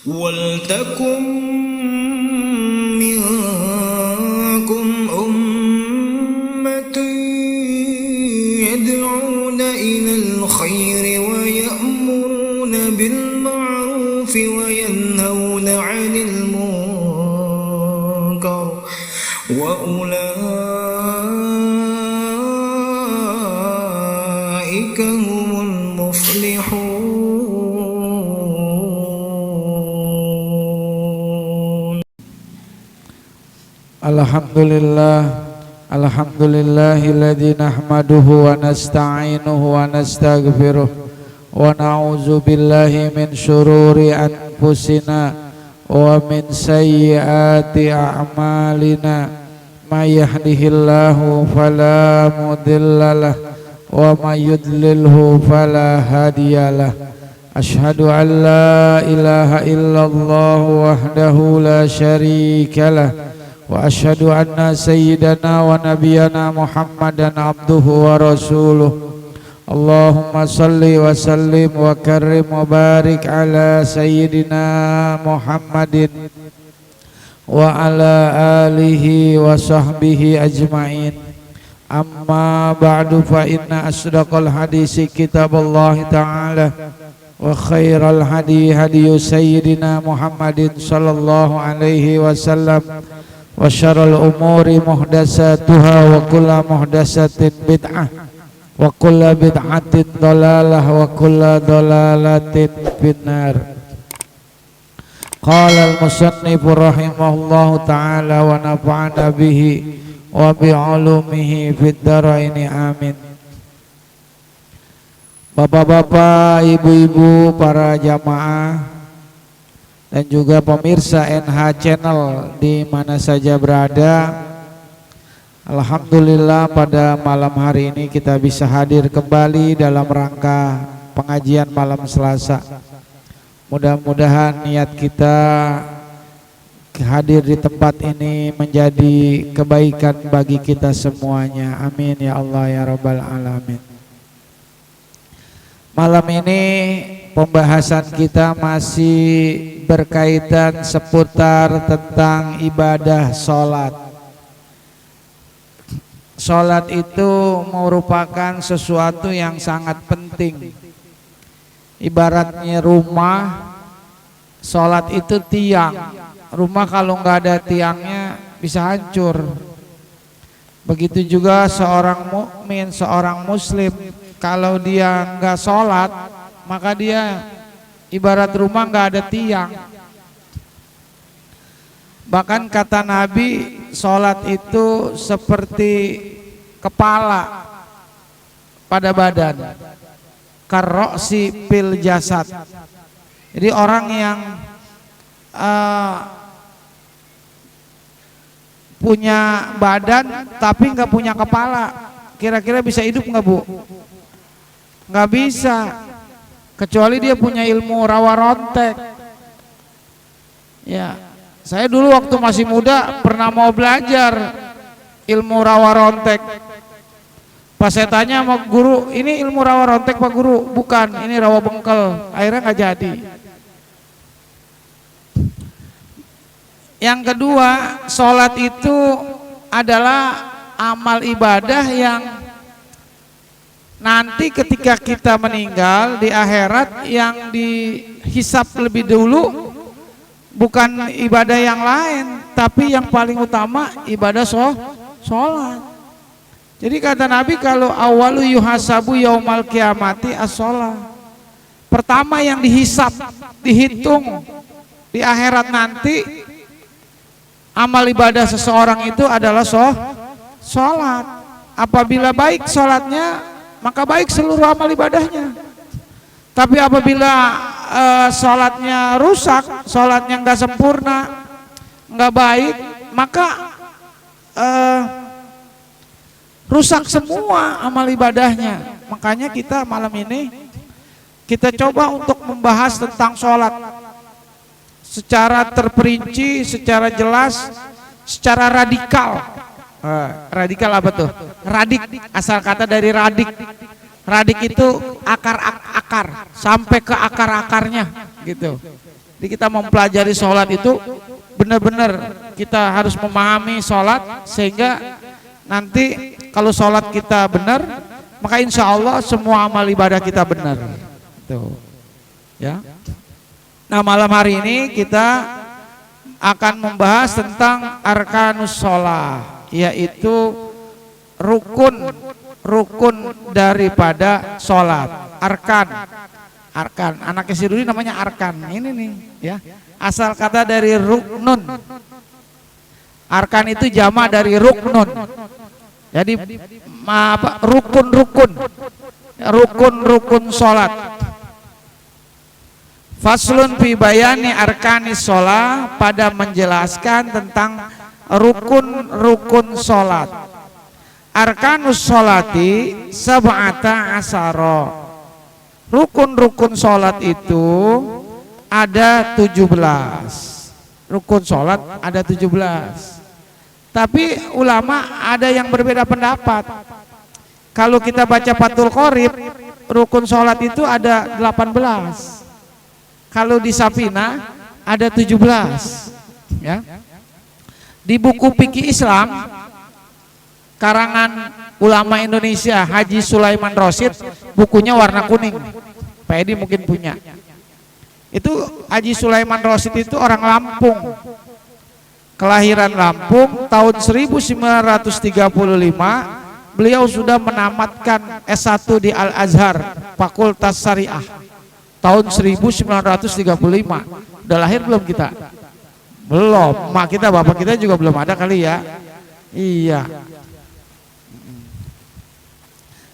Waltakum minkum ummatun yad'una ilal khairi wa ya'muruna bil ma'rufi wa yanhauna 'anil munkar wa ulaika humul muflihun. Alhamdulillahilladzi nahmaduhu wa nasta'inuhu wa nastaghfiruh wa na'udzu billahi min syururi anfusina wa min sayyiati a'malina may yahdihillahu fala mudhillalah wa may yudlilhu fala hadiyalah. Asyhadu an la ilaha illallah wahdahu la syarikalah wa asyhadu anna sayyidana wa nabiyyana Muhammadan abduhu wa rasuluh. Allahumma salli wa sallim wa karrim wa barik ala sayyidina Muhammadin wa ala alihi wa sahbihi ajma'in. Amma ba'du, fa inna asdaqal hadisi kitabullah ta'ala wa khairal hadi hadiyu sayyidina Muhammadin sallallahu alaihi wasallam wa syarrul umuri muhdatsatuha wa kullu muhdatsatin bid'ah wa kullu bid'atin dhalalah wa kullu dhalalatin finnar. Qala al-musannif rahimahullahu ta'ala wa nafa'ana bihi wa bi 'ulumihi fid dharaini amin. Bapak-bapak, ibu-ibu, para jamaah dan juga pemirsa NH Channel di mana saja berada, alhamdulillah pada malam hari ini kita bisa hadir kembali dalam rangka pengajian malam Selasa. Mudah-mudahan niat kita hadir di tempat ini menjadi kebaikan bagi kita semuanya. Amin ya Allah ya Rabbal Alamin. Malam ini pembahasan kita masih berkaitan seputar tentang ibadah sholat. Sholat itu merupakan sesuatu yang sangat penting. Ibaratnya rumah, sholat itu tiang. Rumah kalau nggak ada tiangnya bisa hancur. Begitu juga seorang mukmin, seorang muslim, kalau dia nggak sholat, maka dia ibarat rumah nggak ada tiang. Bahkan kata Nabi, sholat itu seperti kepala pada badan, karroksi pil jasad. Jadi orang yang punya badan tapi nggak punya kepala, kira-kira bisa hidup nggak, Bu? Nggak bisa, kecuali dia punya ilmu rawa rontek. Ya, saya dulu waktu masih muda pernah mau belajar ilmu rawa rontek. Pas saya tanya sama guru, ini ilmu rawa rontek Pak Guru? Bukan, ini rawa bengkel. Akhirnya nggak jadi. Yang kedua, sholat itu adalah amal ibadah yang nanti ketika kita meninggal di akhirat yang dihisap lebih dulu bukan ibadah yang lain, tapi yang paling utama ibadah sholat. Jadi kata Nabi, kalau awalu yuhasabu yaumal kiamati as-sholat. Pertama yang dihisap, dihitung di akhirat nanti amal ibadah seseorang itu adalah sholat. Apabila baik sholatnya, maka baik seluruh amal ibadahnya. Tapi apabila sholatnya rusak, sholatnya nggak sempurna, nggak baik, maka rusak semua amal ibadahnya. Makanya kita malam ini kita coba untuk membahas tentang sholat secara terperinci, secara jelas, secara radikal. Radikal apa tuh? Radik, asal kata dari radik. Radik itu akar sampai ke akar-akarnya gitu. Jadi kita mempelajari sholat itu benar-benar kita harus memahami sholat sehingga nanti kalau sholat kita benar, maka insya Allah semua amal ibadah kita benar. Tuh, ya. Nah, malam hari ini kita akan membahas tentang arkanus sholat, yaitu rukun daripada sholat. Arkan, anaknya si Rudi namanya Arkan. Ini nih, ya. Asal kata dari ruknun. Arkan itu jama dari ruknun. Jadi rukun sholat. Faslun fi bayani arkanis sholat, pada menjelaskan tentang rukun sholat. Arkanus sholati sab'ata asara. Rukun sholat itu ada 17. Rukun sholat ada 17. Tapi ulama ada yang berbeda pendapat. Kalau kita baca Fathul Qorib, rukun sholat itu ada 18. Kalau di Safina ada 17. Ya. Di buku Fikih Islam karangan ulama Indonesia Haji Sulaiman Rosyid, bukunya warna kuning. Pak Edi mungkin punya. Itu Haji Sulaiman Rosyid itu orang Lampung. Kelahiran Lampung tahun 1935, beliau sudah menamatkan S1 di Al-Azhar, Fakultas Syariah. Tahun 1935. Udah lahir belum kita? Belum. Mak kita, bapak kita juga belum ada kali ya. Iya.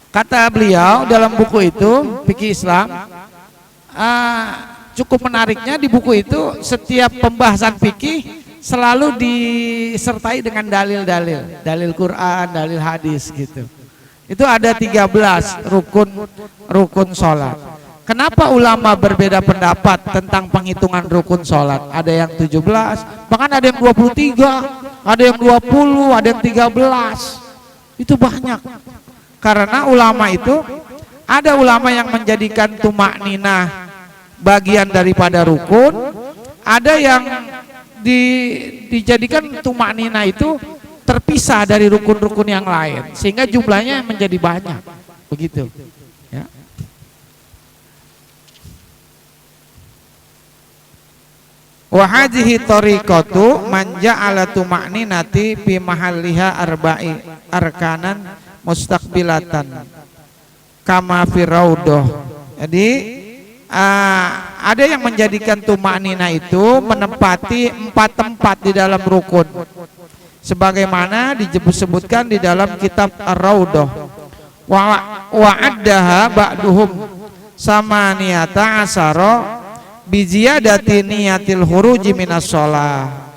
Kata beliau dalam buku itu, Fikih Islam, cukup menariknya di buku itu setiap pembahasan fikih selalu disertai dengan dalil-dalil, dalil Quran, dalil hadis gitu. Itu ada 13 rukun sholat. Kenapa ulama berbeda pendapat tentang penghitungan rukun sholat? Ada yang 17, bahkan ada yang 23, ada yang 20, ada yang 13. Itu banyak. Karena ulama itu, ada ulama yang menjadikan tumakninah bagian daripada rukun, ada yang dijadikan tumakninah itu terpisah dari rukun-rukun yang lain, sehingga jumlahnya menjadi banyak. Begitu. Ya. Wa hadhihi tariqatu man ja'ala tumakninati fi mahalliha arba'i arkanan mustaqbilatan kama fi raudhah. Jadi ada yang menjadikan tumakninah itu menempati 4 tempat di dalam rukun, sebagaimana disebutkan di dalam kitab Ar-Raudhah. Wa addaha ba'duhum samaniyata asara bi ziyadati niyatil khuruji minas shalah.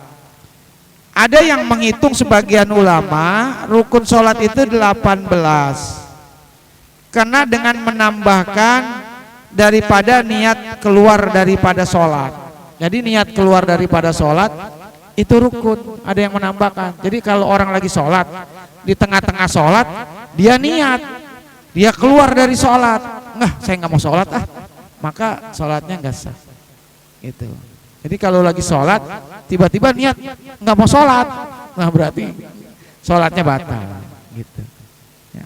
Ada yang menghitung sebagian ulama rukun sholat itu 18, karena dengan menambahkan daripada niat keluar daripada sholat. Jadi niat keluar daripada sholat itu rukun. Ada yang menambahkan. Jadi kalau orang lagi sholat, di tengah-tengah sholat dia niat, dia keluar dari sholat, nggak, saya nggak mau sholat maka sholatnya nggak sah. Gitu. Jadi kalau lagi sholat tiba-tiba niat nggak mau sholat, nah berarti sholatnya batal. Gitu. Ya.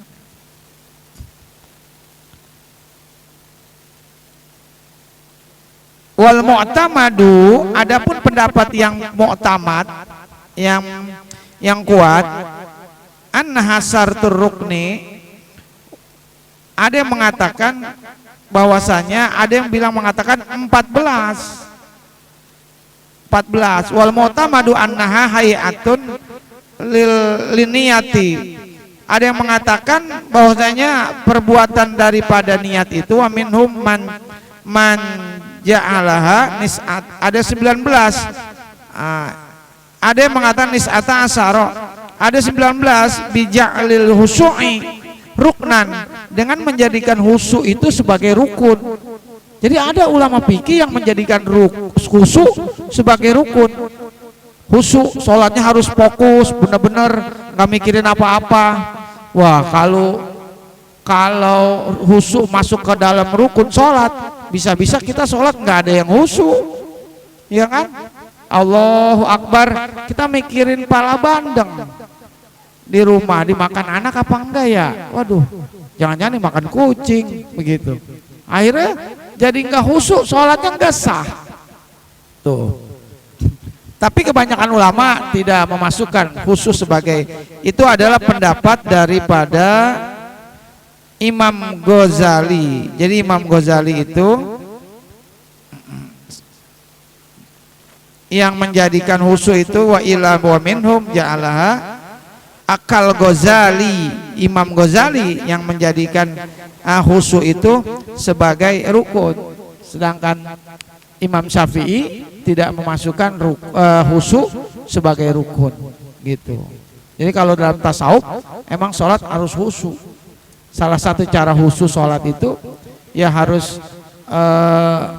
Wal mu'tamadu, adapun pendapat yang mu'tamad, yang kuat, anna hasartur rukni, ada yang mengatakan bahwasanya, ada yang bilang mengatakan 14. Wal mu'tamadu annaha hayatun lil niyati. Ada yang mengatakan bahwasanya perbuatan daripada niat itu, wa minhum man ja'alaha nis'at, ada 19. Ada yang mengatakan nis'ata asara, ada 19 bija'lil husu'i ruknan, dengan menjadikan husu itu sebagai rukun. Jadi ada ulama fikih yang menjadikan husu sebagai rukun. khusyuk, sholatnya harus fokus, bener-bener nggak mikirin apa-apa. Wah, kalau khusyuk masuk ke dalam rukun sholat, bisa-bisa kita sholat nggak ada yang khusyuk, ya kan? Allahu Akbar, kita mikirin pala bandeng di rumah, dimakan anak apa enggak ya? Waduh, jangan-jangan dimakan kucing begitu. Akhirnya jadi nggak khusyuk, sholatnya nggak sah. Tuh. Tapi kebanyakan ulama tidak memasukkan khusyuk sebagai, itu adalah pendapat daripada Imam Ghazali. Jadi Imam Ghazali itu yang menjadikan khusyuk itu wa ila wa minhum ja'alaha akal Ghazali. Imam Ghazali yang menjadikan khusyuk itu sebagai rukun, sedangkan Imam Syafi'i tidak memasukkan khusyuk sebagai rukun gitu. Jadi kalau dalam tasawuf emang sholat harus khusyuk. Salah satu cara khusyuk sholat itu ya harus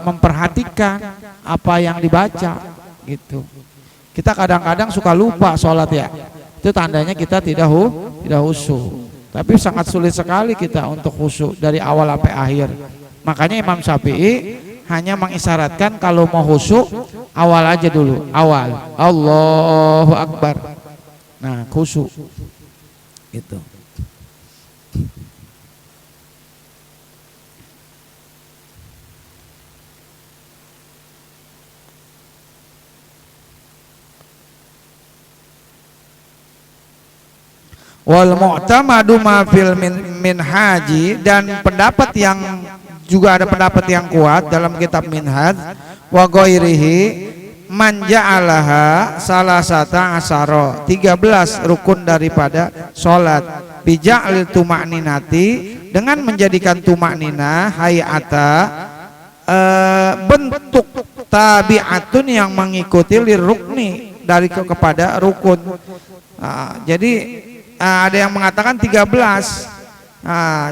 memperhatikan apa yang dibaca gitu. Kita kadang-kadang suka lupa sholat ya, itu tandanya kita tidak khusyuk. Tapi sangat sulit sekali kita untuk khusyuk dari awal sampai akhir. Makanya Imam Syafi'i hanya mengisyaratkan kalau mau khusyuk awal aja dulu, awal Allahu Akbar, nah khusyuk gitu. Wal mu'tamadu ma fil minhaji, dan pendapat yang juga ada pendapat yang kuat dalam kitab Minhaj wa ghairihi man ja'alaha salasata asyara, 13 rukun daripada salat, bi ja'lil tuma'ninati, dengan menjadikan tuma'ninah hayata bentuk tabi'atun yang mengikuti lirukni dari kepada rukun. Jadi ada yang mengatakan 13.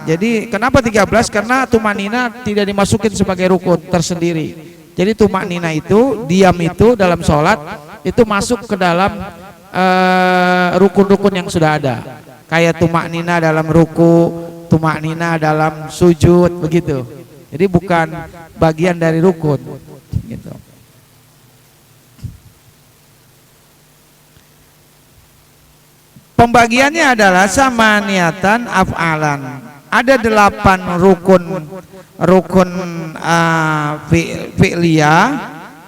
Jadi kenapa 13? Karena tumanina tidak dimasukin sebagai rukun tersendiri. Jadi tumanina itu, diam itu dalam sholat itu masuk ke dalam rukun-rukun yang sudah ada. Kayak tumanina dalam ruku, tumanina dalam sujud, begitu. Jadi bukan bagian dari rukun gitu. Pembagiannya adalah sama niatan af'alan. Ada 8 rukun fi'liyah,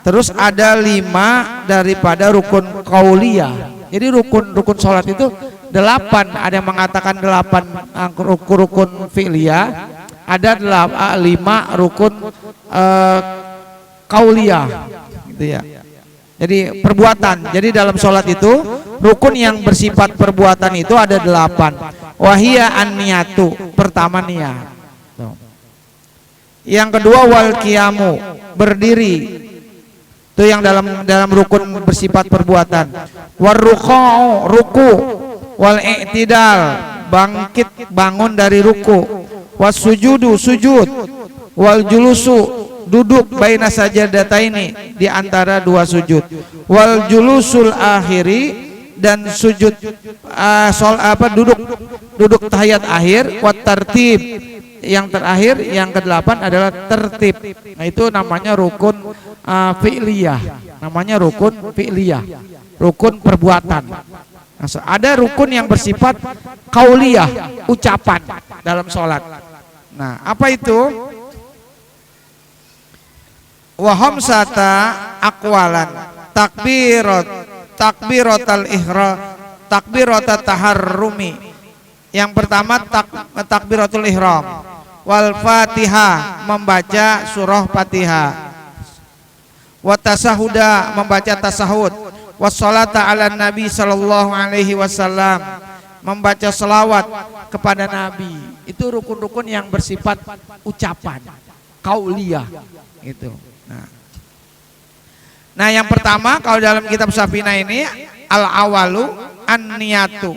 terus ada 5 daripada rukun qauliyah. Jadi rukun sholat itu 8. Ada yang mengatakan 8 rukun fi'liyah, ada 5 rukun qauliyah gitu ya. Jadi perbuatan. Jadi dalam sholat itu rukun yang bersifat perbuatan itu ada 8. Wahia an-niyatu, pertama niat. Yang kedua wal qiyamu, berdiri. Itu yang dalam rukun bersifat perbuatan. War ruku'u, ruku. Wal i'tidal, bangkit bangun dari ruku. Was sujudu, sujud. Wal julusu, duduk baina sajadataini, di antara 2 sujud. Wal julusul akhiri, dan sujud duduk tahiyat akhir. Wat tartib, yang terakhir yang ke-8 adalah tertib. Nah itu namanya rukun fi'liyah. Namanya rukun fi'liyah, rukun perbuatan. Nah, ada rukun yang bersifat qauliyah, ucapan dalam sholat. Nah apa itu? Wa khamsata aqwalan, takbiratul ihram, takbiratul taharrumi. Yang pertama takbiratul ihram, wal fatihah, membaca surah Fatihah, wa tasahuda, membaca tasahud, wassalata ala nabi sallallahu alaihi wasallam, membaca selawat kepada Nabi. Itu rukun-rukun yang bersifat ucapan qauliyah gitu. Nah yang pertama kalau dalam kitab Safina ini al-awalu an-niyatu,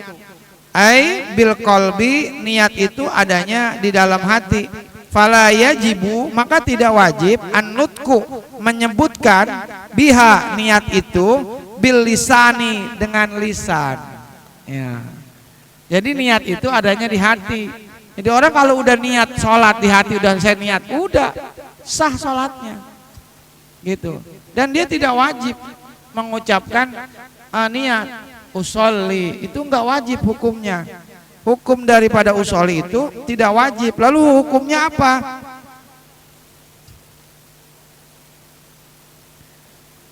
ai bil qalbi, niat itu adanya di dalam hati. Fala yajibu, maka tidak wajib, an-nutku, menyebutkan biha, niat itu, bil lisani, dengan lisan. Ya. Jadi niat itu adanya di hati. Jadi orang kalau udah niat sholat di hati, udah saya niat, udah sah sholatnya. Gitu. Dan dia tidak wajib mengucapkan niat usolli, itu enggak wajib hukumnya. Hukum daripada usolli itu tidak wajib. Lalu hukumnya apa?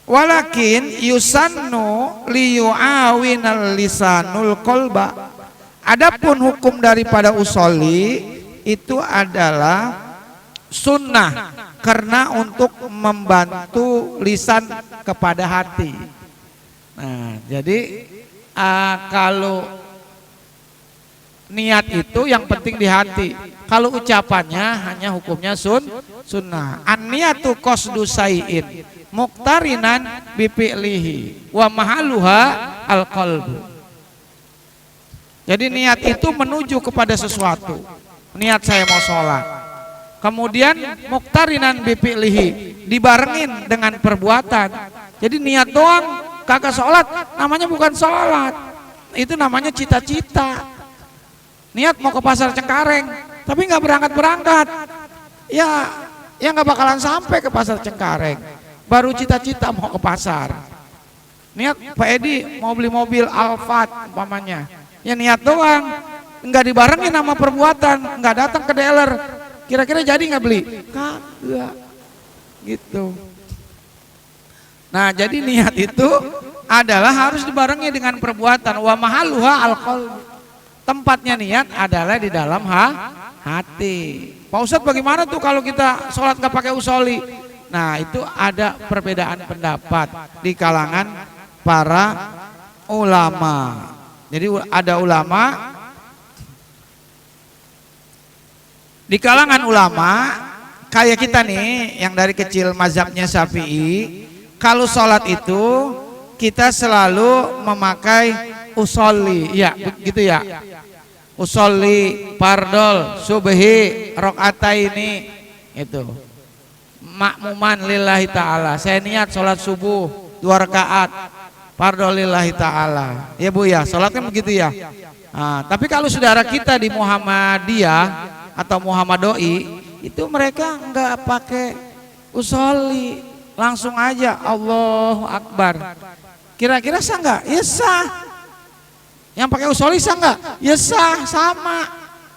Walakin yusannu liyu'awinal lisanul qalba. Adapun hukum daripada usolli itu adalah sunnah, karena untuk membantu lisan kepada hati. Nah, jadi kalau niat itu yang penting di hati. Kalau ucapannya hanya hukumnya sunnah. An-niyatu qasdu syai'in muqtarinan bi fi'lihi wa mahalluha al-qalbu. Jadi niat itu menuju kepada sesuatu. Niat saya mau sholat. Kemudian muqtarinan bi fi'lihi, dibarengin dengan perbuatan. Jadi niat doang kagak sholat namanya bukan sholat. Itu namanya cita-cita. Niat mau ke pasar Cengkareng tapi nggak berangkat-berangkat. Ya nggak bakalan sampai ke pasar Cengkareng. Baru cita-cita mau ke pasar. Niat Pak Edi mau beli mobil Alphard umpamanya. Ya niat doang, nggak dibarengin sama perbuatan, nggak datang ke dealer. Kira-kira jadi nggak beli? Kagak. Gitu. Nah, jadi niat itu adalah harus dibarengi dengan perbuatan. Wa mahalluha al-qalb. Tempatnya niat adalah di dalam hati. Pak Ustadz bagaimana tuh kalau kita sholat nggak pakai usolli? Nah, itu ada perbedaan pendapat di kalangan para ulama. Jadi ada ulama, di kalangan ulama kayak kita nih yang dari kecil mazhabnya Syafi'i, kalau sholat itu kita selalu memakai usolli, ya begitu ya. Usolli fardol subhi rakaataini itu. Makmuman lillahi ta'ala, saya niat sholat subuh 2 rakaat fardol lillahi ta'ala, ya Bu ya, sholat kan begitu ya. Nah, tapi kalau saudara kita di Muhammadiyah atau Muhammadoi itu mereka enggak pakai usolli, langsung aja Allahu Akbar. Kira-kira sah enggak? Ya sah. Yang pakai usolli sah enggak? Ya sah,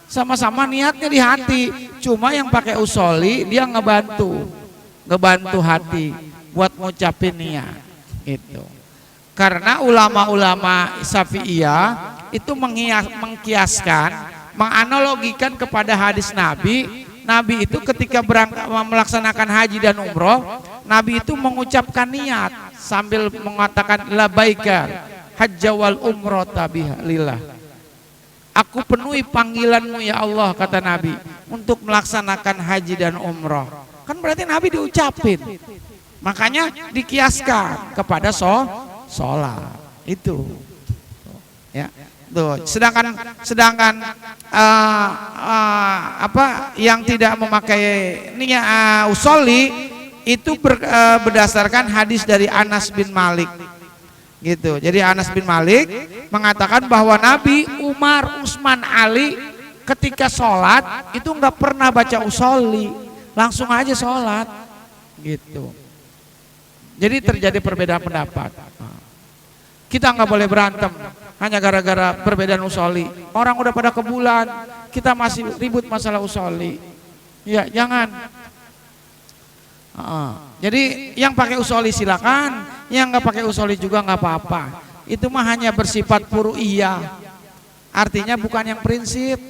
sama-sama niatnya di hati. Cuma yang pakai usolli dia ngebantu hati buat ngucapin niat itu. Karena ulama-ulama Syafi'iyah itu mengkiaskan, menganalogikan kepada hadis Nabi. Nabi itu ketika melaksanakan haji dan umroh, Nabi itu mengucapkan niat sambil mengatakan labaika hajja wal umrata biha lillah. Aku penuhi panggilanmu ya Allah, kata Nabi, untuk melaksanakan haji dan umroh. Kan berarti Nabi diucapin. Makanya dikiaskan kepada sholat. Itu. Ya. Tuh, sedangkan yang tidak memakai niat usolli itu berdasarkan hadis dari Anas bin Malik. Gitu. Jadi Anas bin Malik mengatakan bahwa Nabi, Umar, Utsman, Ali ketika sholat itu nggak pernah baca usolli, langsung aja sholat. Gitu. Jadi terjadi perbedaan pendapat. Kita nggak boleh berantem hanya gara-gara perbedaan usolli. Orang udah pada ke bulan, kita masih ribut masalah usolli. Ya jangan. Jadi yang pakai usolli silakan, yang nggak pakai usolli juga nggak apa-apa. Itu mah hanya bersifat furu'iyah, artinya bukan yang prinsip.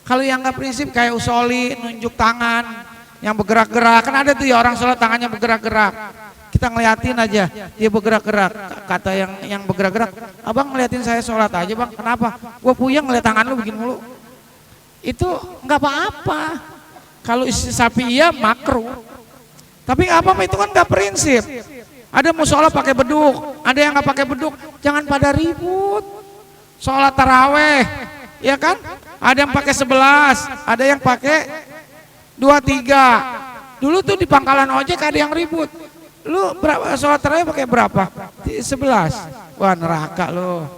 Kalau yang nggak prinsip kayak usolli nunjuk tangan yang bergerak-gerak, kan ada tuh ya orang sholat tangannya bergerak-gerak. Kita ngeliatin aja dia bergerak-gerak. Kata yang bergerak-gerak, abang ngeliatin saya sholat aja bang, kenapa? Gue puyeng ngeliat tangan lu begini mulu. Itu nggak apa-apa. Kalau Syafi'iyah makruh. Tapi apa itu kan nggak prinsip. Ada musola pakai beduk, ada yang nggak pakai beduk, jangan pada ribut. Sholat taraweh, ya kan? Ada yang pakai 11, ada yang pakai 23. Dulu tuh di pangkalan ojek ada yang ribut. Lu berapa sholat tarawih pakai berapa? 11. Wah neraka lu.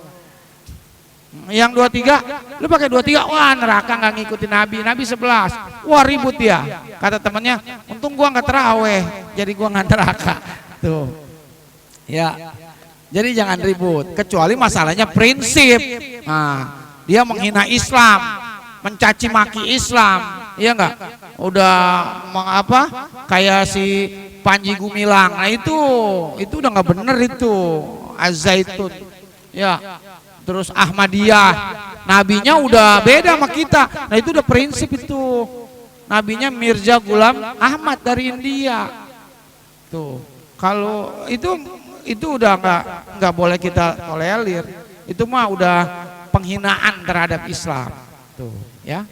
Yang 23, lu pakai 23, wah neraka, nggak ngikutin Nabi. Nabi 11, wah ribut dia. Kata temannya, untung gua nggak tarawih, jadi gua nggak neraka. Tuh, ya. Jadi jangan ribut, kecuali masalahnya prinsip. Nah, dia menghina Islam, mencaci maki Islam, iya enggak? Udah mengapa? Kayak si Panji Gumilang. Nah itu udah nggak bener itu. Az-Zaitun, ya. Terus Ahmadiyah, nabinya udah beda sama kita. Nah itu udah prinsip itu. Nabinya Mirza Ghulam Ahmad dari India. Tuh, kalau itu udah nggak boleh kita tolerir. Itu mah udah penghinaan terhadap Islam. Tuh, ya.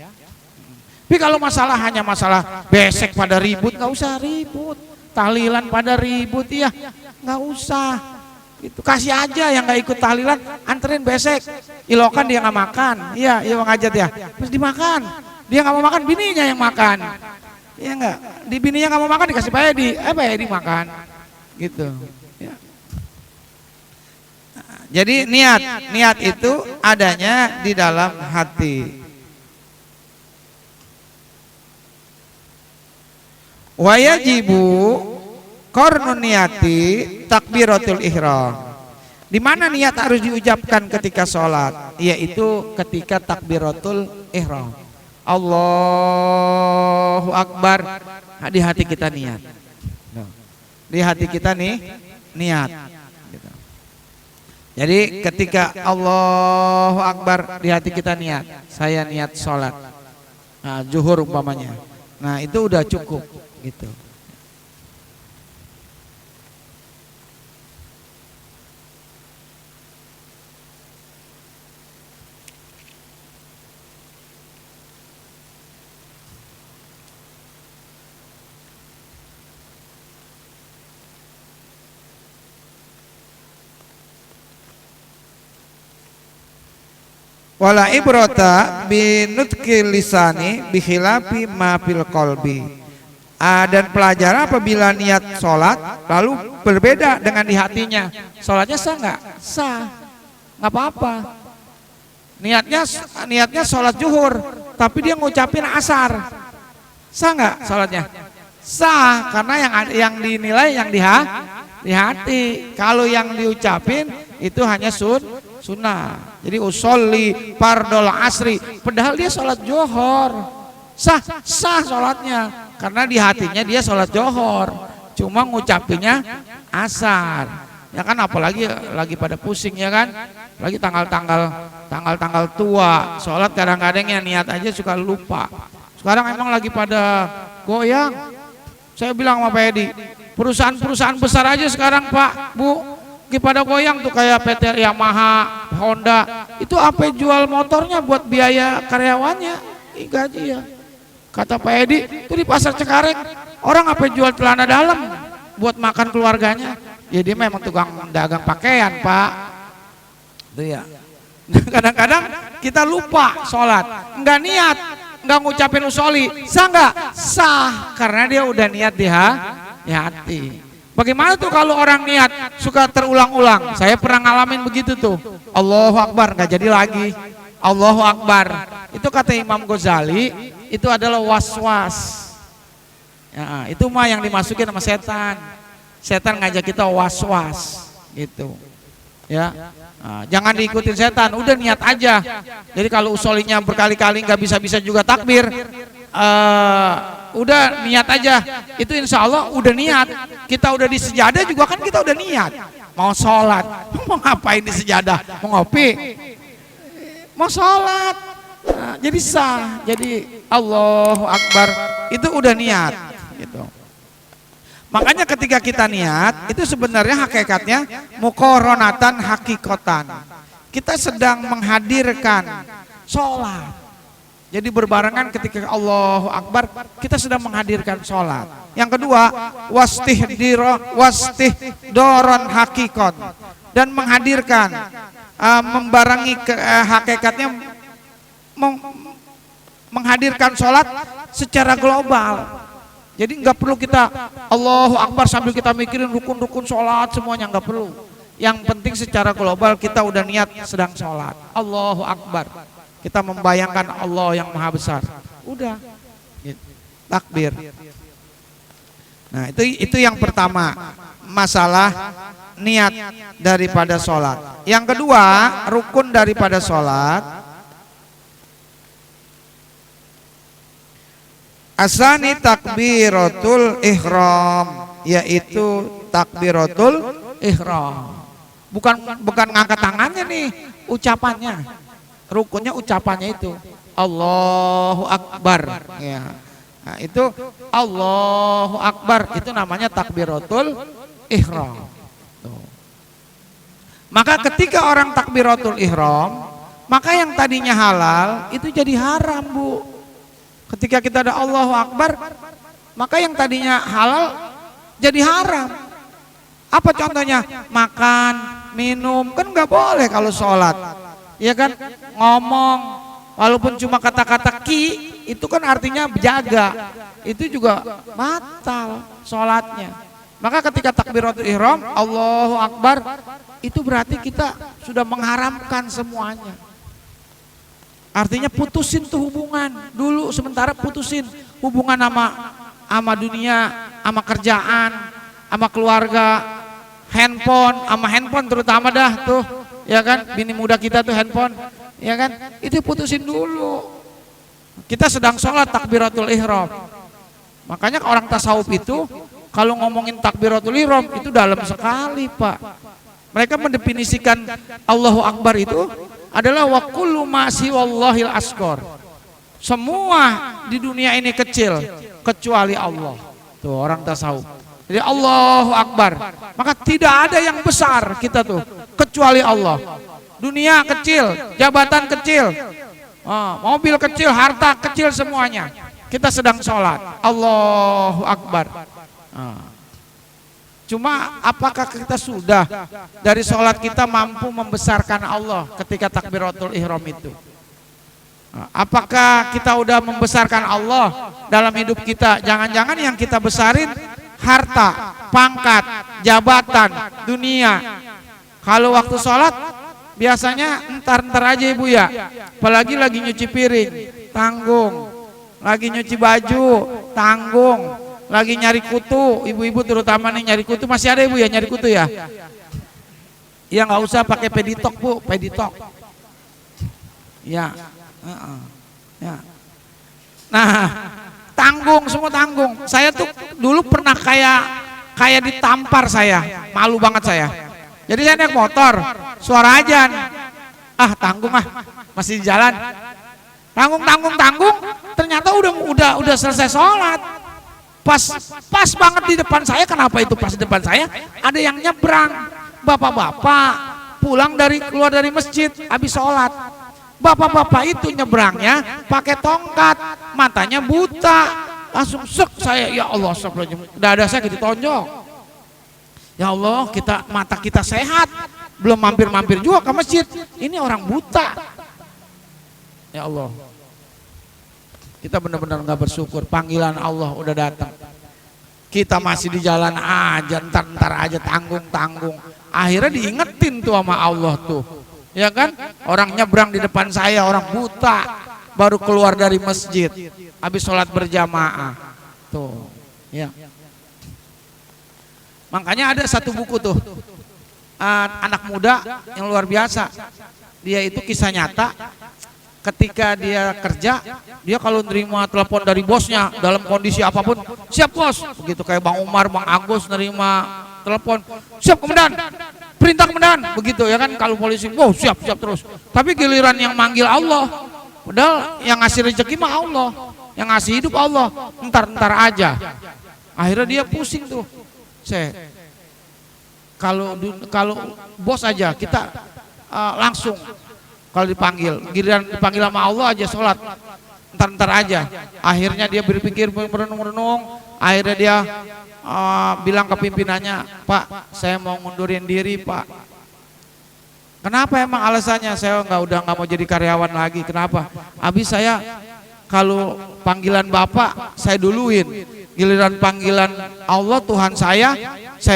Tapi kalau hanya masalah besek pada ribut, nggak usah ribut. Tahlilan pada ribut, ya nggak usah. Itu kasih aja yang nggak ikut tahlilan, anterin besek. Ilokan dia nggak makan, iya Bang Ajat ya. Terus dimakan, dia nggak mau makan, bininya yang makan. Iya nggak, di bininya nggak mau makan dikasih Pak Edi makan, gitu. Ya. Jadi niat itu adanya di dalam hati. Wayajibu qarnun niyati takbiratul ihram. Di mana niat harus diucapkan ketika sholat? Yaitu ketika takbiratul ihram. Allahu Akbar. Nah, di hati kita niat. Di hati kita nih niat. Jadi ketika Allahu Akbar di hati kita niat, saya niat sholat. Nah, zuhur umpamanya. Nah itu udah cukup gitu. Wala ibrata binutqil lisani bikhilafi ma fil qalbi. Dan pelajaran apabila niat sholat lalu berbeda dengan di hatinya. Sholatnya sah nggak? Sah, nggak apa-apa. Niatnya sholat zuhur, tapi dia ngucapin asar. Sah nggak sholatnya? Sah, karena yang dinilai yang di hati. Kalau yang diucapin itu hanya sunnah. Jadi usolli fardol asri, padahal dia sholat johor, sah sholatnya, karena di hatinya dia sholat johor, cuma ngucapinnya asar. Ya kan, apalagi lagi pada pusing ya kan, lagi tanggal tua, sholat kadang-kadang ya niat aja suka lupa. Sekarang emang lagi pada goyang. Saya bilang sama Pak Edi, perusahaan besar aja sekarang Pak, Bu, pada goyang tuh, kayak PT Yamaha, Honda, itu apa jual motornya buat biaya karyawannya, gaji ya. Kata Pak Edi, itu di pasar Cengkareng orang apa jual celana dalam buat makan keluarganya. Ya dia memang tukang dagang pakaian Pak. Itu ya. Kadang-kadang kita lupa sholat, nggak niat, nggak ngucapin usolli, sah nggak? Sah, karena dia udah niat di hati. Bagaimana tuh kalau orang niat suka terulang-ulang? Saya pernah ngalamin begitu tuh. Allahu Akbar nggak jadi lagi. Allahu Akbar. Itu kata Imam Ghazali, itu adalah was-was. Ya, itu mah yang dimasukin sama setan. Setan ngajak kita was-was gitu. Ya. Nah, jangan diikutin setan, udah niat aja. Jadi kalau usolinya berkali-kali nggak bisa juga takbir, udah niat aja, itu insya Allah udah niat. Kita udah di sejadah juga kan kita udah niat mau sholat, mau ngapain di sejadah, mau ngopi, mau sholat. Nah, jadi sah, jadi Allahu Akbar itu udah niat gitu. Makanya ketika kita niat itu sebenarnya hakikatnya muqaranatan hakikatan, kita sedang menghadirkan sholat. Jadi berbarengan ketika Allahu Akbar kita sedang menghadirkan sholat. Yang kedua, wastihdoron hakikat, dan menghadirkan membarengi hakikatnya, menghadirkan sholat secara global. Jadi nggak perlu kita Allahu Akbar sambil kita mikirin rukun-rukun sholat semuanya, nggak perlu. Yang penting secara global kita udah niat sedang sholat. Allahu Akbar. Kita membayangkan Allah yang maha besar. Udah. Takbir. Nah itu yang pertama, masalah niat daripada sholat. Yang kedua, rukun daripada sholat. Asani takbiratul ihram, yaitu takbiratul ihram. Bukan ngangkat tangannya nih, ucapannya. Rukunnya ucapannya itu Allahu Akbar. Ya. Nah, itu Allahu Akbar itu namanya takbiratul ihram. Tuh. Maka ketika orang takbiratul ihram, maka yang tadinya halal itu jadi haram, Bu. Ketika kita ada Allahu Akbar, maka yang tadinya halal jadi haram. Apa contohnya? Makan, minum, kan nggak boleh kalau sholat. Ya kan? Ngomong, walaupun cuma kata-kata ki, itu kan artinya jaga. Itu juga batal sholatnya. Maka ketika takbiratul ihram, Allahu Akbar, itu berarti kita sudah mengharamkan semuanya. Artinya putusin tuh hubungan dulu, sementara putusin hubungan sama dunia, sama kerjaan, sama keluarga, handphone terutama dah tuh, ya kan, bini muda kita tuh handphone, ya kan, itu putusin dulu. Kita sedang sholat takbiratul ihram. Makanya orang tasawuf itu kalau ngomongin takbiratul ihram itu dalam sekali, Pak. Mereka mendefinisikan Allahu Akbar itu adalah wa kullu ma siwallahil asghar. Semua di dunia ini kecil kecuali Allah. Tuh orang tasawuf. Jadi Allahu Akbar. Maka tidak ada yang besar kita tuh kecuali Allah. Dunia kecil, jabatan kecil, mobil kecil, harta kecil semuanya. Kita sedang sholat. Allahu Akbar. Cuma apakah kita sudah dari sholat kita mampu membesarkan Allah ketika takbiratul ihram itu? Apakah kita udah membesarkan Allah dalam hidup kita? Jangan-jangan yang kita besarin harta, pangkat, jabatan, dunia. Kalau waktu sholat biasanya entar-entar aja Ibu ya. Apalagi lagi nyuci piring, tanggung. Lagi nyuci baju, tanggung. Lagi nyari kutu, ibu-ibu terutama nih nyari kutu. Masih ada Ibu ya nyari kutu ya? Ya nggak usah pakai peditok Bu, peditok. Ya, ya. Nah, tanggung, semua tanggung. Saya tuh dulu pernah kayak ditampar saya, malu banget saya. Jadi saya naik motor, suara ajan. Tanggung masih di jalan. Tanggung. Ternyata udah selesai sholat. Pas banget di depan saya. Kenapa itu pas di depan saya? Ada yang nyebrang, bapak-bapak keluar dari masjid habis sholat. Bapak-bapak itu nyebrangnya pakai tongkat, matanya buta, langsung sek saya, ya Allah, dada saya ditonjok. Ya Allah, mata kita sehat, belum mampir-mampir juga ke masjid, ini orang buta. Ya Allah, kita benar-benar nggak bersyukur. Panggilan Allah udah datang, kita masih di jalan aja, ntar aja tanggung. Akhirnya diingetin tuh sama Allah tuh, ya kan? Orang nyebrang di depan saya, orang buta, baru keluar dari masjid, habis sholat berjamaah, tuh, ya. Makanya ada satu buku tuh, anak muda yang luar biasa. Dia itu kisah nyata. Ketika dia kerja, dia kalau nerima telepon dari bosnya dalam kondisi apapun, siap bos. Begitu kayak Bang Umar, Bang Agus nerima telepon, siap komandan, perintah komandan. Begitu ya kan, kalau polisi, wow siap terus. Tapi giliran yang manggil Allah, padahal yang ngasih rezeki mah Allah, yang ngasih hidup Allah, ntar aja. Akhirnya dia pusing tuh. Kalau bos aja kita langsung. Kalau giliran dipanggil sama Allah aja sholat, ntar aja. Akhirnya dia berpikir, merenung. Akhirnya dia bilang ke pimpinannya, Pak, saya mau ngundurin diri Pak. Kenapa emang alasannya? Saya udah nggak mau jadi karyawan lagi. Kenapa? Habis saya kalau panggilan Bapak saya duluin. Giliran panggilan Allah Tuhan saya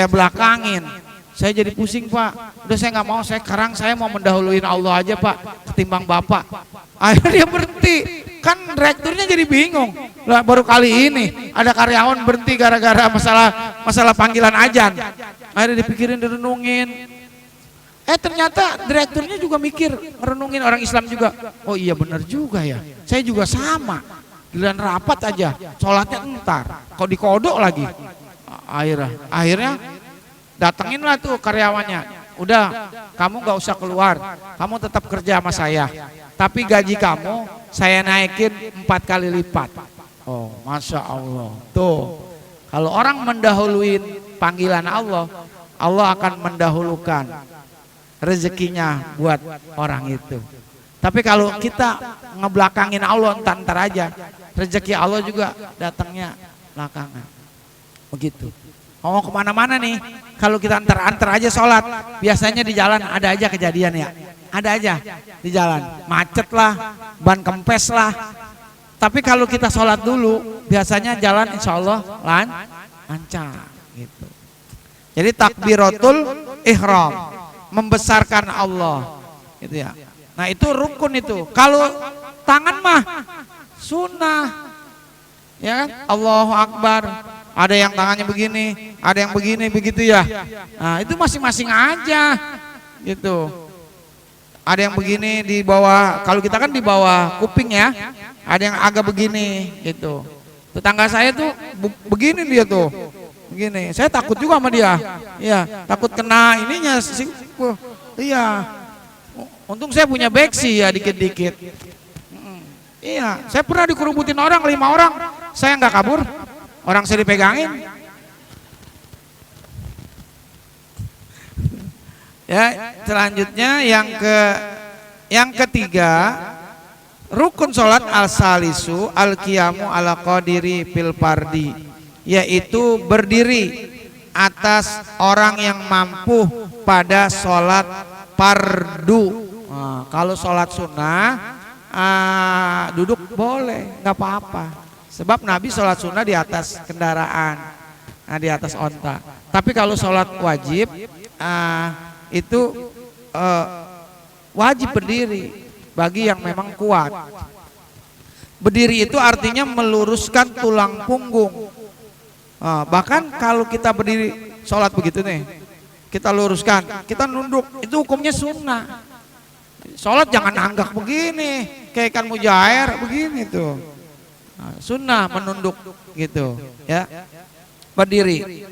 belakangin. Saya jadi pusing Pak. Udah saya nggak mau, sekarang saya mau mendahuluin Allah aja Pak, ketimbang Bapak. Akhirnya dia berhenti. Kan direkturnya jadi bingung. Lah baru kali ini ada karyawan berhenti gara-gara masalah panggilan azan. Akhirnya dipikirin, direnungin. Ternyata direkturnya juga mikir, merenungin orang Islam juga. Oh iya benar juga ya. Saya juga sama. Giliran rapat aja, sholatnya entar. Kok dikodok lagi. Akhirnya datenginlah tuh karyawannya. Udah, kamu gak usah keluar, kamu tetap kerja sama saya. Tapi gaji kamu saya naikin 4 kali lipat. Oh, masya Allah. Tuh, kalau orang mendahuluin panggilan Allah, Allah akan mendahulukan rezekinya buat orang itu. Tapi kalau kita ngebelakangin Allah entar aja, rezeki Allah juga datangnya belakangan. Begitu. Mau kemana-mana nih, kalau kita antar aja sholat, biasanya di jalan ada aja kejadian ya. Ada aja di jalan, macet lah, ban kempes lah. Tapi kalau kita sholat dulu, biasanya jalan insya Allah lancar gitu. Jadi takbiratul ihram, membesarkan Allah gitu ya. Nah itu rukun itu. Kalau tangan mah sunnah, ya kan? Allahu Akbar. Ada yang tangannya begini, ada yang begini, begitu ya. Nah itu masing-masing aja gitu. Ada yang begini di bawah, kalau kita kan di bawah kuping ya. Ada yang agak begini gitu. Tetangga saya tuh begini dia tuh, begini. Saya takut juga sama dia. Iya, takut kena ininya. Iya. Untung saya punya beksi ya dikit-dikit. Iya, saya pernah dikerubutin orang, 5 orang. Saya nggak kabur. Orang saya dipegangin. Ya, selanjutnya yang ketiga, rukun sholat al-salisu al-qiyamu ala qadiri fil fardi, yaitu berdiri atas orang yang mampu pada sholat fardu. Nah, kalau sholat sunnah duduk boleh, nggak apa-apa. Sebab Nabi sholat sunnah di atas kendaraan, di atas onta. Tapi kalau sholat wajib itu wajib berdiri bagi yang memang kuat. Berdiri itu artinya meluruskan tulang punggung. Bahkan kalau kita berdiri sholat begitu nih, kita luruskan, kita nunduk, itu hukumnya sunnah. Sholat jangan anggak begini, kayak ikan mujair begini tuh. Sunnah menunduk gitu ya, berdiri.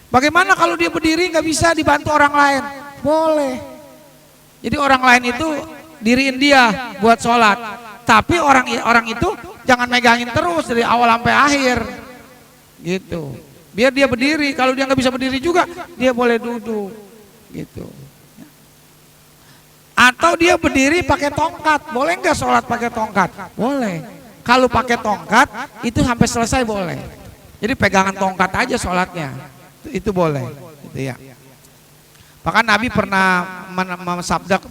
Bagaimana kalau dia berdiri nggak bisa dibantu orang lain? Boleh. Jadi orang lain itu diriin dia buat sholat, tapi orang itu jangan megangin terus dari awal sampai akhir gitu. Biar dia berdiri. Kalau dia nggak bisa berdiri juga, dia boleh duduk gitu. Atau dia berdiri pakai tongkat, boleh nggak sholat pakai tongkat? Boleh. Kalau pakai tongkat itu sampai selesai boleh. Jadi pegangan tongkat aja sholatnya, itu boleh. Gitu ya. Bahkan Nabi pernah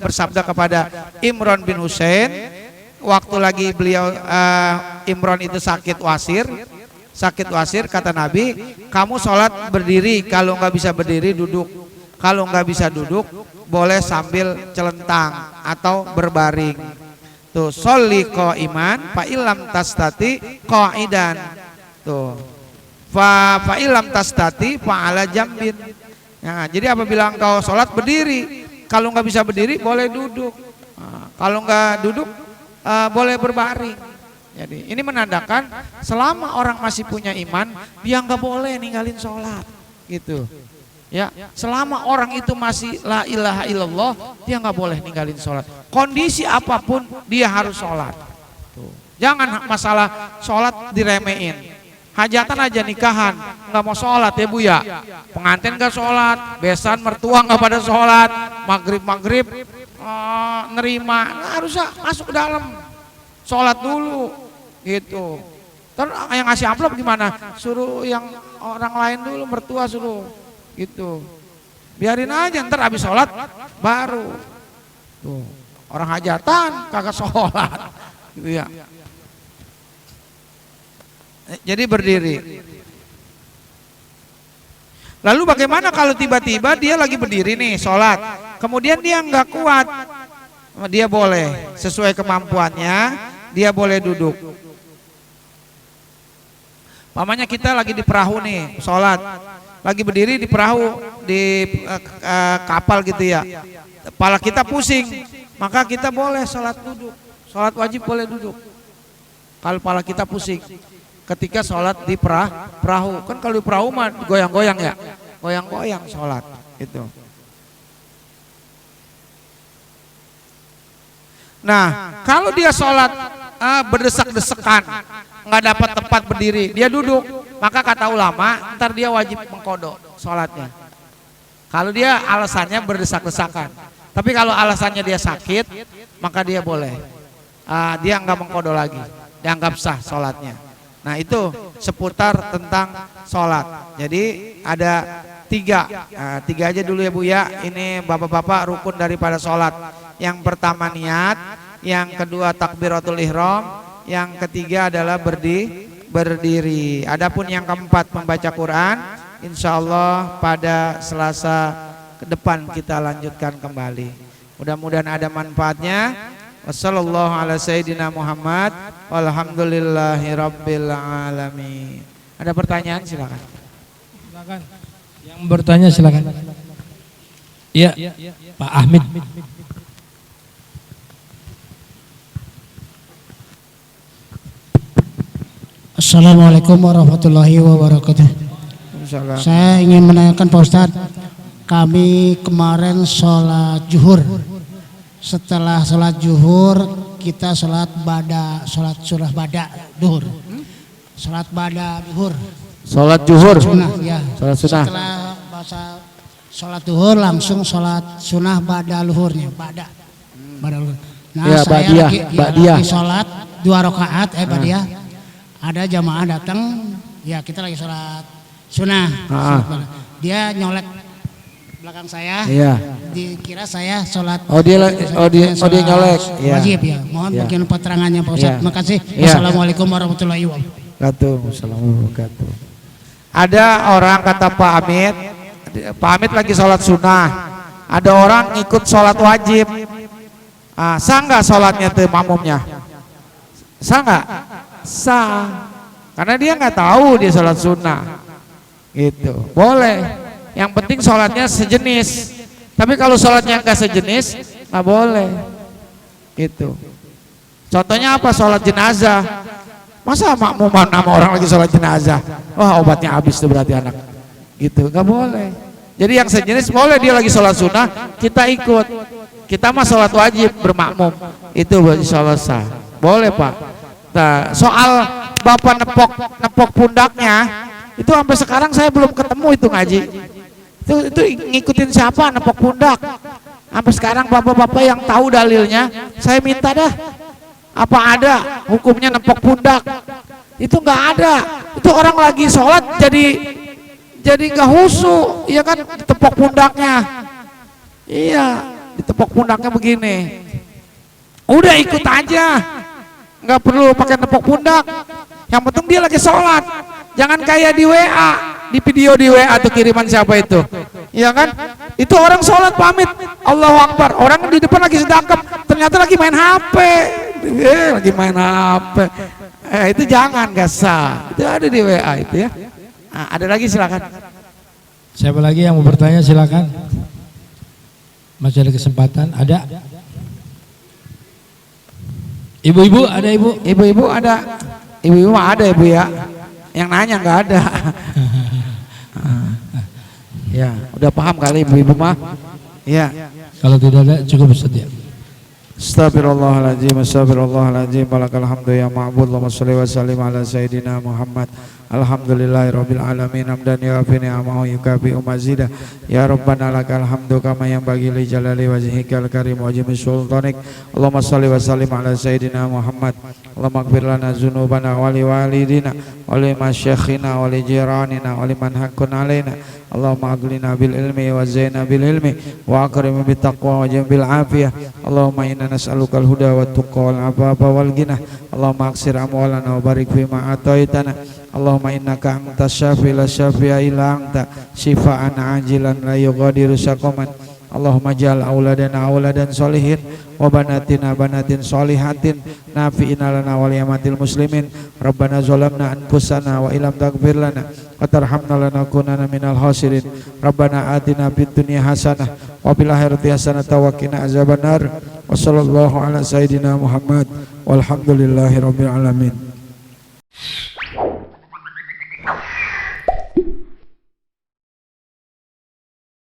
bersabda kepada Imran bin Husain waktu lagi beliau Imran itu sakit wasir, kata Nabi, kamu sholat berdiri, kalau nggak bisa berdiri duduk, kalau nggak bisa duduk boleh sambil celentang atau berbaring. Tuh, sholli qa'iman fa illam tastati qa'idan. Tuh. Fa illam tastati fa ala jambin. Nah, jadi apabila engkau sholat berdiri, kalau nggak bisa berdiri boleh duduk. Kalau nggak duduk boleh berbaring. Jadi ini menandakan selama orang masih punya iman, dia nggak boleh ninggalin sholat, gitu. Ya, selama orang itu masih la ilaha illallah, dia nggak boleh ninggalin sholat. Kondisi apapun dia harus sholat. Tuh. Jangan masalah sholat diremehin. Hajatan aja nikahan nggak mau sholat ya Bu ya. Pengantin nggak sholat, besan mertua nggak pada sholat, maghrib nerima, harusnya masuk ke dalam sholat dulu, gitu. Terus yang ngasih amplop gimana? Suruh yang orang lain dulu, mertua suruh. Gitu, biarin aja, ntar habis sholat baru. Tuh, orang hajatan kagak sholat, gitu ya. Jadi berdiri. Lalu bagaimana kalau tiba-tiba dia lagi berdiri nih sholat, kemudian dia nggak kuat, dia boleh sesuai kemampuannya, dia boleh duduk. Pamannya kita lagi di perahu nih sholat, lagi berdiri di perahu di kapal gitu ya, kepala kita pusing, maka kita boleh sholat duduk, sholat wajib boleh duduk. Kalau kepala kita pusing, ketika sholat di perahu, kan kalau di perahu mah goyang-goyang ya, goyang-goyang sholat itu. Nah, kalau dia sholat berdesak-desakan, nggak dapat tempat berdiri, dia duduk, maka kata ulama, ntar dia wajib mengkodok sholatnya. Kalau dia alasannya berdesak-desakan, tapi kalau alasannya dia sakit, maka dia boleh, dia nggak mengkodok lagi, dianggap sah sholatnya. Nah itu seputar tentang sholat. Jadi ada tiga aja dulu ya Bu ya. Ini bapak-bapak rukun daripada sholat. Yang pertama niat, yang kedua takbiratul ihram, yang ketiga adalah berdiri. Adapun yang keempat membaca Quran, insya Allah pada Selasa ke depan kita lanjutkan kembali. Mudah-mudahan ada manfaatnya. Wassallallahu ala sayyidina Muhammad walhamdulillahi rabbil alamin. Ada pertanyaan silakan. Silakan. Yang bertanya silakan. Iya, Pak Ahmid. Assalamualaikum warahmatullahi wabarakatuh. Saya ingin menanyakan Pak Ustadz, kami kemarin sholat zuhur. Setelah sholat zuhur kita sholat surah bada duhur. Sholat bada duhur. Sholat zuhur. Sunnah ya. Sholat sunnah. Setelah bahasa sholat duhur langsung sholat sunnah bada luhurnya bada. Luhur. Nah ya, saya lagi sholat 2 rakaat badiah. Ada jamaah datang, ya kita lagi sholat sunnah. Dia nyolek belakang saya, dikira saya sholat. Dia nyolek. Wajib ya. Mohon bagian keterangannya Pak Ustadz. Terima kasih. Wassalamualaikum warahmatullahi wabarakatuh. Ada orang kata Pak Amit lagi sholat sunnah. Ada orang ikut sholat wajib. Sah nggak sholatnya tuh makmumnya? Sah nggak? Sah. Karena dia nggak tahu dia sholat sunnah. Gitu. Boleh. Yang penting sholatnya sejenis. Tapi kalau sholatnya nggak sejenis, nggak boleh. Gitu. Contohnya apa? Sholat jenazah. Masa makmuman sama orang lagi sholat jenazah? Wah obatnya habis tuh berarti anak. Gitu. Nggak boleh. Jadi yang sejenis boleh, dia lagi sholat sunnah, kita ikut. Kita mah sholat wajib bermakmum. Itu insya Allah sah. Boleh Pak. Nah, soal bapak nepok pundaknya, itu sampai sekarang saya belum ketemu itu ngaji. Itu ngikutin siapa nepok pundak? Sampai sekarang bapak-bapak yang tahu dalilnya, saya minta dah. Apa ada hukumnya nepok pundak? Itu nggak ada. Itu orang lagi sholat jadi nggak husu, iya kan? Ditepok pundaknya, iya, ditepok pundaknya begini. Udah ikut aja, nggak perlu pakai nepok pundak. Yang penting dia lagi sholat. Jangan kayak di WA, di video di WA tuh kiriman siapa itu, iya kan? Itu orang sholat pamit, Allahu Akbar, orang di depan lagi sedekap, ternyata lagi main HP, lagi main HP. Itu jangan, gak sah. Itu ada di WA itu ya. Nah, ada lagi silakan. Siapa lagi yang mau bertanya silakan. Masih ada kesempatan, ada. Ibu-ibu ada ibu? Ibu-ibu ada. Ibu-ibu mah ada ibu ya. Yang nanya nggak ada. Ya, udah paham kali ibu-ibu mah. Ya. Kalau tidak ada cukup Ustaz ya. Astagfirullahaladzim, astagfirullahaladzim, walakal hamdu ya ma'bud, Allahumma sholli wa sallim ala sayyidina Muhammad. Alhamdulillahirabbil alamin, hamdan yu'afi ni'amahu yukafi mazidah. Ya Rabbana lakal hamdu kama yanbaghi li jalali wajhikal karim wa jami sultanik. Allahumma sholli wa sallim ala sayyidina Muhammad. Allahumma ighfir lana dzunubana wa li walidina wa li masyayikhina wa li jiranina wa liman haqqun alaina. Allahumma aghlina bil ilmi wa zaina bil ilmi wa akrim bit taqwa wa jambil afiyah. Allahumma inna nas'aluka al huda wat tuqa wal afafa wal ghina Allahumma aksir amwalana wa barik fima ataitana. Allahumma innaka antas syafi la syafi'a illa anta syifaan ajilan la yughadiru saqaman. Allahumma ja'al auladana auladan solihin wa banatina banatin solihatin nafi'ina lana wa liyamatil muslimin. Rabbana zalamna anfusana wa illam taghfir lana wa tarhamna lanakunanna minal khasirin. Rabbana atina fid dunya hasanah wa fil akhirati hasanah wa qina azabannar. Wa sallallahu ala sayidina Muhammad walhamdulillahi rabbil alamin.